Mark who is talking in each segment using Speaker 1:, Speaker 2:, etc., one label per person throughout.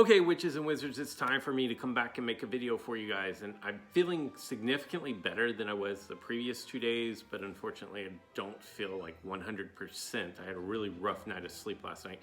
Speaker 1: Okay, witches and wizards, it's time for me to come back and make a video for you guys, and I'm feeling significantly better than I was the previous 2 days, but unfortunately I don't feel like 100%. I had a really rough night of sleep last night,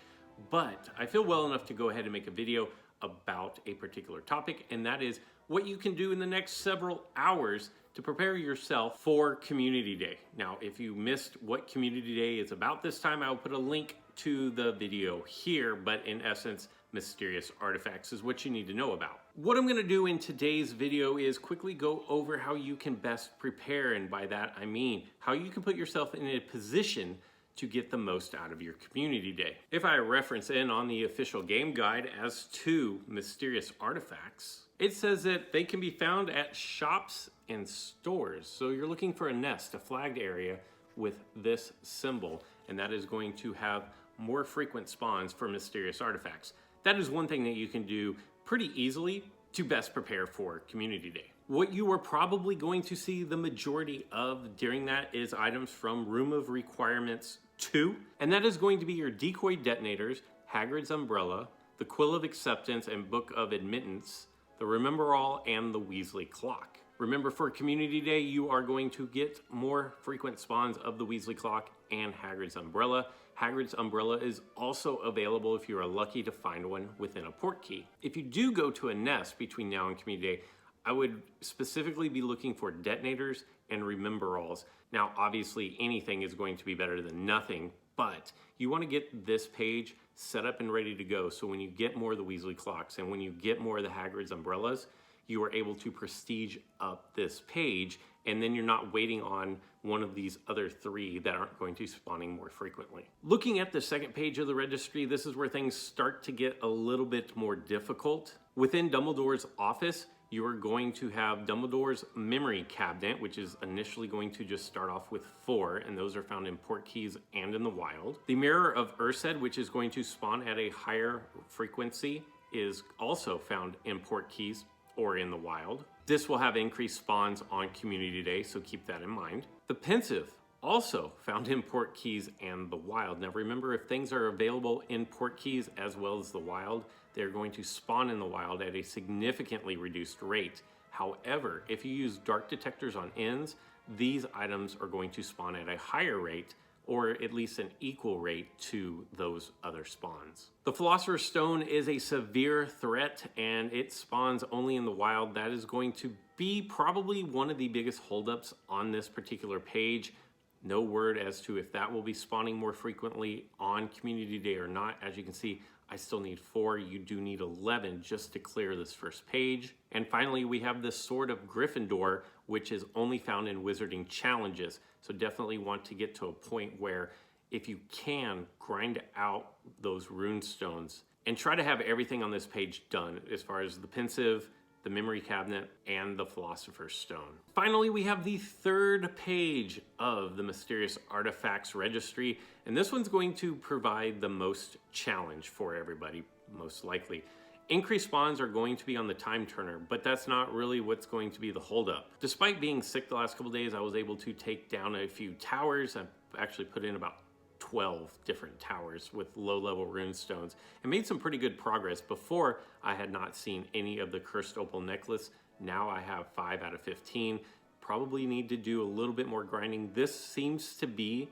Speaker 1: but I feel well enough to go ahead and make a video about a particular topic, and that is what you can do in the next several hours to prepare yourself for Community Day. Now, if you missed what Community Day is about this time, I'll put a link to the video here, but in essence, mysterious artifacts is what you need to know about. What I'm going to do in today's video is quickly go over how you can best prepare, and by that I mean how you can put yourself in a position to get the most out of your Community Day. If I reference in on the official game guide as to mysterious artifacts, it says that they can be found at shops and stores. So you're looking for a nest, a flagged area with this symbol, and that is going to have more frequent spawns for mysterious artifacts. That is one thing that you can do pretty easily to best prepare for Community Day. What you are probably going to see the majority of during that is items from Room of Requirements 2, and that is going to be your decoy detonators, Hagrid's Umbrella, the Quill of Acceptance and Book of Admittance, the Remember All, and the Weasley Clock. Remember, for Community Day, you are going to get more frequent spawns of the Weasley Clock and Hagrid's Umbrella. Hagrid's Umbrella is also available if you are lucky to find one within a Portkey. If you do go to a nest between now and Community Day, I would specifically be looking for detonators and Remember-Alls. Now, obviously, anything is going to be better than nothing, but you want to get this page set up and ready to go, so when you get more of the Weasley Clocks and when you get more of the Hagrid's Umbrellas, you are able to prestige up this page, and then you're not waiting on one of these other three that aren't going to be spawning more frequently. Looking at the second page of the registry, this is where things start to get a little bit more difficult. Within Dumbledore's office, you are going to have Dumbledore's memory cabinet, which is initially going to just start off with 4, and those are found in Portkeys and in the wild. The Mirror of Ursed, which is going to spawn at a higher frequency, is also found in Portkeys or in the wild. This will have increased spawns on Community Day, so keep that in mind. The Pensive, also found in Portkeys and the wild. Now remember, if things are available in Portkeys as well as the wild, they're going to spawn in the wild at a significantly reduced rate. However, if you use dark detectors on ends, these items are going to spawn at a higher rate, or at least an equal rate to those other spawns. The Philosopher's Stone is a severe threat, and it spawns only in the wild. That is going to be probably one of the biggest holdups on this particular page. No word as to if that will be spawning more frequently on Community Day or not. As you can see, I still need 4. You do need 11 just to clear this first page. And finally, we have the Sword of Gryffindor, which is only found in Wizarding Challenges. So definitely want to get to a point where, if you can, grind out those rune stones and try to have everything on this page done as far as the Pensive, the Memory Cabinet, and the Philosopher's Stone. Finally, we have the third page of the Mysterious Artifacts Registry, and this one's going to provide the most challenge for everybody, most likely. Increased spawns are going to be on the Time Turner, but that's not really what's going to be the holdup. Despite being sick the last couple days, I was able to take down a few towers. I've actually put in about 12 different towers with low-level rune stones and made some pretty good progress. Before, I had not seen any of the cursed opal necklace. Now I have 5 out of 15. Probably need to do a little bit more grinding. This seems to be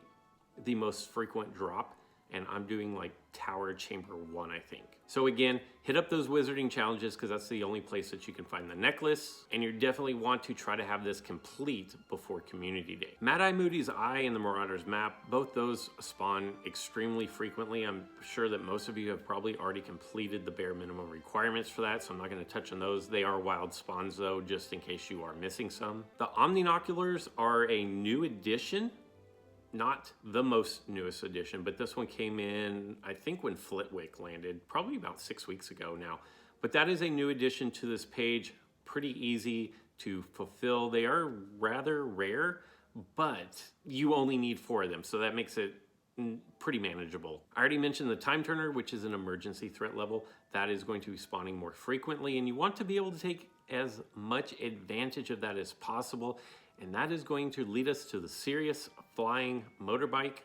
Speaker 1: the most frequent drop, and I'm doing like Tower Chamber 1, I think. So again, hit up those Wizarding Challenges because that's the only place that you can find the necklace, and you definitely want to try to have this complete before Community Day. Mad-Eye Moody's Eye and the Marauder's Map, both those spawn extremely frequently. I'm sure that most of you have probably already completed the bare minimum requirements for that, so I'm not going to touch on those. They are wild spawns though, just in case you are missing some. The Omninoculars are a new addition. Not the most newest edition, but this one came in, I think, when Flitwick landed, probably about 6 weeks ago now. But that is a new addition to this page, pretty easy to fulfill. They are rather rare, but you only need 4 of them, so that makes it pretty manageable. I already mentioned the Time Turner, which is an emergency threat level. That is going to be spawning more frequently, and you want to be able to take as much advantage of that as possible. And that is going to lead us to the Serious Flying Motorbike.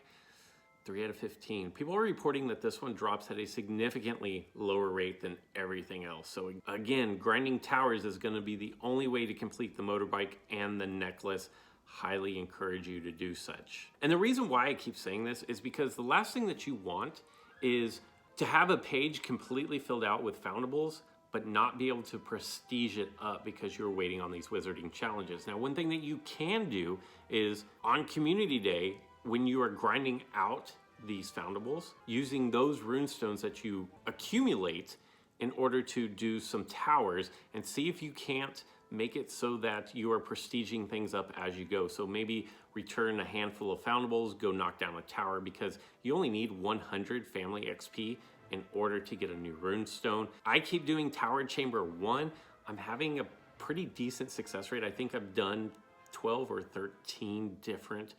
Speaker 1: 3 out of 15. People are reporting that this one drops at a significantly lower rate than everything else. So again, grinding towers is going to be the only way to complete the motorbike and the necklace. Highly encourage you to do such. And the reason why I keep saying this is because the last thing that you want is to have a page completely filled out with Foundables, but not be able to prestige it up because you're waiting on these wizarding challenges. Now, one thing that you can do is on Community Day, when you are grinding out these Foundables, using those runestones that you accumulate in order to do some towers, and see if you can't make it so that you are prestiging things up as you go. So maybe return a handful of Foundables, go knock down a tower, because you only need 100 family XP in order to get a new runestone. I keep doing Tower Chamber 1. I'm having a pretty decent success rate. I think I've done 12 or 13 different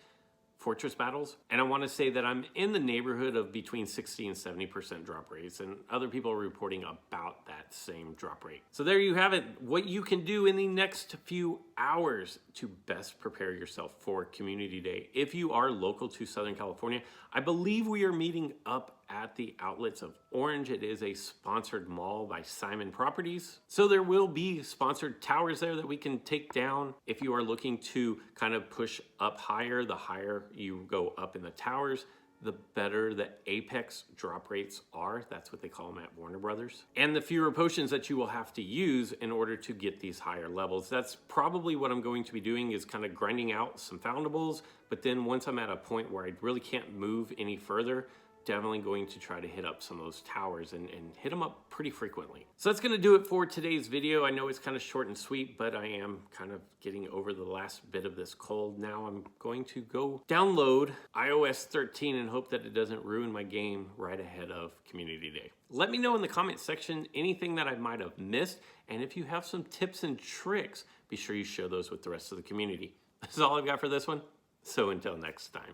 Speaker 1: fortress battles. And I want to say that I'm in the neighborhood of between 60 and 70% drop rates, and other people are reporting about that same drop rate. So there you have it, what you can do in the next few hours to best prepare yourself for Community Day. If you are local to Southern California, I believe we are meeting up at the Outlets of Orange. It is a sponsored mall by Simon Properties. So there will be sponsored towers there that we can take down. If you are looking to kind of push up higher, the higher you go up in the towers, the better the apex drop rates are. That's what they call them at Warner Brothers. And the fewer potions that you will have to use in order to get these higher levels. That's probably what I'm going to be doing, is kind of grinding out some Foundables. But then once I'm at a point where I really can't move any further, definitely going to try to hit up some of those towers and hit them up pretty frequently. So that's going to do it for today's video. I know it's kind of short and sweet, but I am kind of getting over the last bit of this cold. Now I'm going to go download iOS 13 and hope that it doesn't ruin my game right ahead of Community Day. Let me know in the comment section anything that I might have missed, and if you have some tips and tricks, be sure you share those with the rest of the community. That's all I've got for this one. So until next time.